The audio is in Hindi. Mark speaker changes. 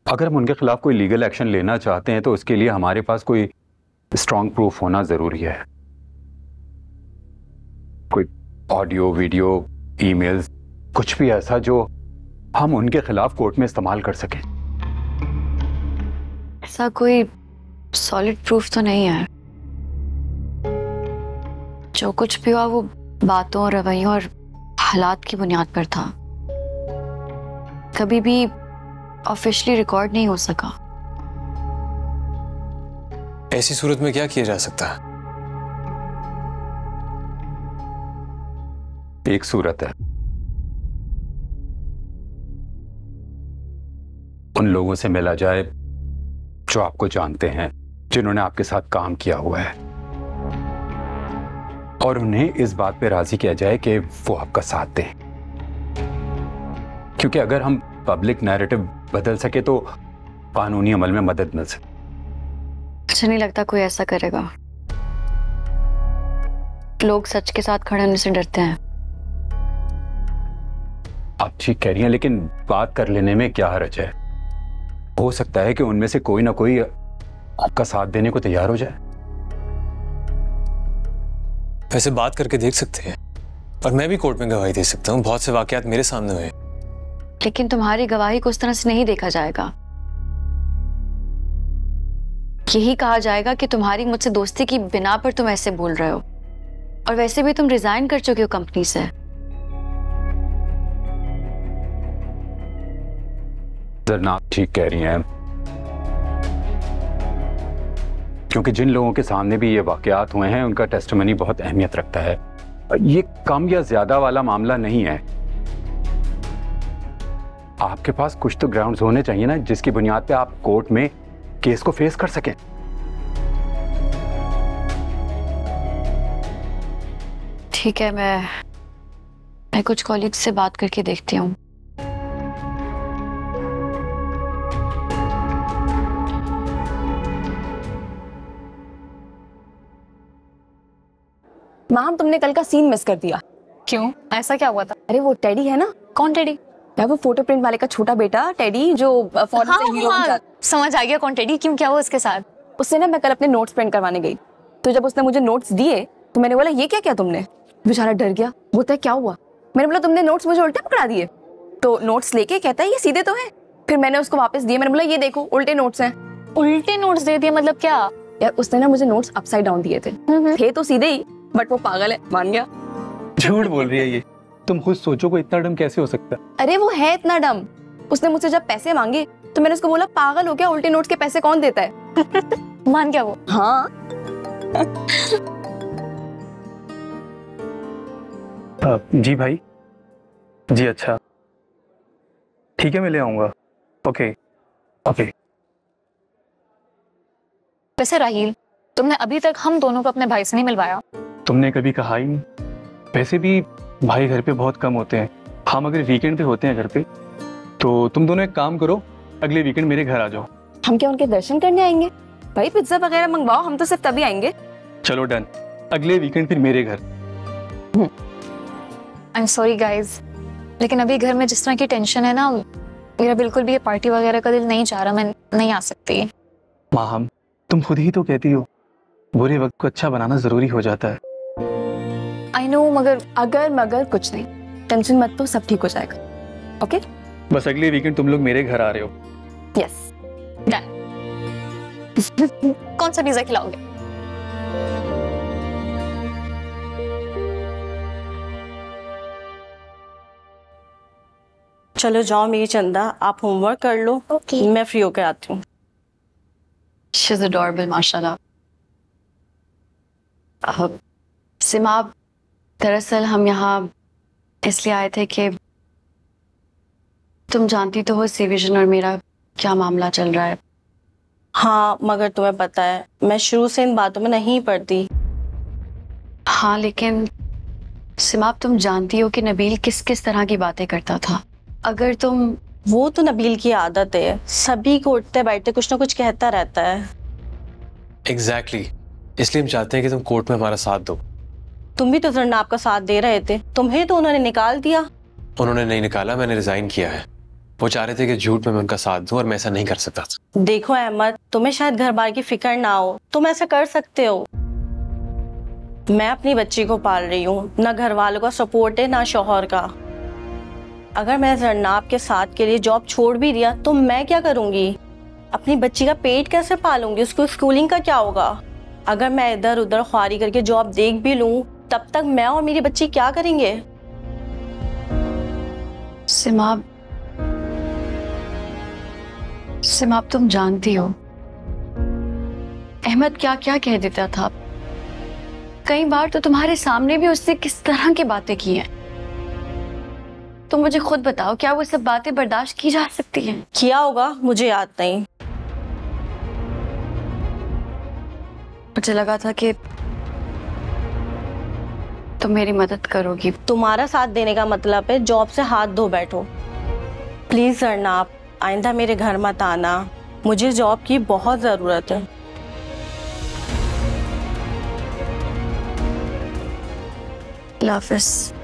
Speaker 1: अगर हम उनके खिलाफ कोई लीगल एक्शन लेना चाहते हैं तो उसके लिए हमारे पास कोई स्ट्रॉन्ग प्रूफ होना जरूरी है। कोई ऑडियो, वीडियो, ईमेल्स, कुछ भी ऐसा जो हम उनके खिलाफ कोर्ट में इस्तेमाल कर सकें।
Speaker 2: ऐसा कोई सॉलिड प्रूफ तो नहीं है। जो कुछ भी हुआ वो बातों, रवैयों और हालात की बुनियाद पर था, कभी भी ऑफिशियली रिकॉर्ड नहीं हो सका।
Speaker 3: ऐसी सूरत में क्या किया जा सकता है?
Speaker 1: एक सूरत है, उन लोगों से मिला जाए जो आपको जानते हैं, जिन्होंने आपके साथ काम किया हुआ है, और उन्हें इस बात पे राजी किया जाए कि वो आपका साथ दें। क्योंकि अगर हम पब्लिक नैरेटिव बदल सके तो कानूनी अमल में मदद मिल सके।
Speaker 2: मुझे नहीं लगता कोई ऐसा करेगा। लोग सच के साथ खड़े होने से डरते हैं।
Speaker 1: आप ठीक कह रही हैं, लेकिन बात कर लेने में क्या हर्ज है? हो सकता है कि उनमें से कोई ना कोई आपका साथ देने को तैयार हो जाए।
Speaker 3: वैसे बात करके देख सकते हैं, और मैं भी कोर्ट में गवाही दे सकता हूँ। बहुत से वाकयात मेरे सामने हुए।
Speaker 2: लेकिन तुम्हारी गवाही को उस तरह से नहीं देखा जाएगा। यही कहा जाएगा कि तुम्हारी मुझसे दोस्ती की बिना पर तुम ऐसे बोल रहे हो, और वैसे भी तुम रिजाइन कर चुके हो कंपनी से।
Speaker 1: जरना ठीक कह रही हैं, क्योंकि जिन लोगों के सामने भी ये वाकयात हुए हैं उनका टेस्टिमनी बहुत अहमियत रखता है। ये कम या ज्यादा वाला मामला नहीं है। आपके पास कुछ तो ग्राउंड्स होने चाहिए ना, जिसकी बुनियाद पे आप कोर्ट में केस को फेस कर सकें।
Speaker 2: ठीक है, मैं कुछ कॉलीग्स से बात करके देखती हूँ।
Speaker 4: माम, तुमने कल का सीन मिस कर दिया।
Speaker 5: क्यों? ऐसा क्या हुआ था?
Speaker 4: अरे वो टेडी है ना।
Speaker 5: कौन टेडी?
Speaker 4: यार वो फोटो प्रिंट वाले का छोटा बेटा टेडी, जो फॉरेन से हीरो बन जाता।
Speaker 5: समझ आ गया कौन टेडी। क्यों, क्या हुआ उसके साथ?
Speaker 4: उससे ना मैं कल अपने नोट्स प्रिंट करवाने गई, तो जब उसने मुझे नोट्स दिए तो मैंने बोला ये क्या किया तुमने? बेचारा डर गया। बोलता है क्या हुआ? मैंने बोला तुमने नोट्स मुझे उल्टे पकड़ा दिए। तो नोट्स लेके कहता है ये सीधे तो है। फिर मैंने उसको वापस दिए। मैंने बोला ये देखो उल्टे नोट्स हैं।
Speaker 5: उल्टे नोट्स दे दिए मतलब क्या?
Speaker 4: यार उसने ना मुझे नोट्स अपसाइड डाउन दिए थे तो सीधे ही, बट वो पागल है, मान गया।
Speaker 6: झूठ बोल रही है ये। तुम खुद सोचो को इतना डम कैसे हो सकता है?
Speaker 4: अरे वो है इतना डम। उसने मुझसे जब पैसे मांगे तो मैंने उसको बोला पागल हो गया, उल्टे नोट्स के पैसे कौन देता है?
Speaker 5: मान गया वो?
Speaker 4: हाँ।
Speaker 6: जी भाई जी, अच्छा ठीक है, मैं ले आऊंगा। Okay okay.
Speaker 5: वैसे राहील, तुमने अभी तक हम दोनों को अपने भाई से नहीं मिलवाया।
Speaker 6: तुमने कभी कहा ही नहीं। वैसे भी भाई घर पे बहुत कम होते हैं। हम अगर वीकेंड पे होते हैं घर पे, तो तुम दोनों एक काम करो, अगले वीकेंड मेरे घर आ जाओ।
Speaker 4: हम क्या उनके दर्शन करने आएंगे? भाई पिज्जा वगैरह मंगवाओ, हम तो सिर्फ तभी आएंगे।
Speaker 6: चलो डन, अगले वीकेंड फिर मेरे घर।
Speaker 5: आई एम सॉरी गाइज, लेकिन अभी घर में जिस तरह की टेंशन है ना, मेरा बिल्कुल भी ये पार्टी वगैरह का दिल नहीं चाह रहा। मैं नहीं आ सकती।
Speaker 6: माहम, तुम खुद ही तो कहती हो बुरे वक्त को अच्छा बनाना जरूरी हो जाता है।
Speaker 5: आई नो, मगर
Speaker 4: मगर कुछ नहीं, टेंशन मत लो, सब ठीक हो जाएगा। ओके?
Speaker 6: बस अगले वीकेंड तुम लोग मेरे घर आ रहे हो।
Speaker 4: Yes
Speaker 5: done. कौन सा पिज्जा खिलाओगे?
Speaker 7: चलो जाओ मेरी चंदा, आप होमवर्क कर लो।
Speaker 5: ओके।
Speaker 7: मैं फ्री होकर आती हूँ।
Speaker 2: She's adorable, माशाल्लाह। सिमा, दरअसल हम यहाँ इसलिए आए थे कि तुम जानती तो हो सिविजन और मेरा क्या मामला चल रहा है।
Speaker 7: हाँ, मगर तुम्हें पता है मैं शुरू से इन बातों में नहीं पड़ती।
Speaker 2: हाँ, लेकिन सिमा, तुम जानती हो कि नबील किस किस तरह की बातें करता था। अगर तुम...
Speaker 7: वो तो नबील की आदत है, सभी को उठते बैठते कुछ ना कुछ कहता रहता है।
Speaker 3: एग्जैक्टली, इसलिए हम चाहते हैं कि तुम कोर्ट में हमारा साथ दो।
Speaker 7: तुम भी तो जरनाब का साथ दे रहे थे, तुम्हें तो उन्होंने निकाल दिया।
Speaker 3: उन्होंने नहीं निकाला, मैंने रिजाइन किया है। वो चाह रहे थे कि झूठ में मैं उनका साथ दूं और मैं ऐसा नहीं कर सकता था।
Speaker 7: देखो अहमद, तुम्हें शायद घर बार की फिक्र ना हो, तुम ऐसा कर सकते हो। मैं अपनी बच्ची को पाल रही हूँ, ना घर वालों का सपोर्ट है ना शौहर का। अगर मैं जरनाब के साथ के लिए जॉब छोड़ भी दिया तो मैं क्या करूँगी? अपनी बच्ची का पेट कैसे पालूंगी? उसको स्कूलिंग का क्या होगा? अगर मैं इधर उधर ख्वारी करके जॉब देख भी लूँ, तब तक मैं और मेरी बच्ची क्या करेंगे?
Speaker 2: सिमाब तुम जानती हो अहमद क्या क्या कह देता था। कई बार तो तुम्हारे सामने भी उससे किस तरह की बातें की हैं। तुम मुझे खुद बताओ, क्या वो सब बातें बर्दाश्त की जा सकती हैं?
Speaker 7: किया होगा, मुझे याद नहीं।
Speaker 2: मुझे लगा था कि तुम मेरी मदद करोगी।
Speaker 7: तुम्हारा साथ देने का मतलब है जॉब से हाथ धो बैठो। प्लीज जरनाब, आइंदा मेरे घर मत आना, मुझे जॉब की बहुत ज़रूरत है।
Speaker 2: अल्लाह हाफ़िज़।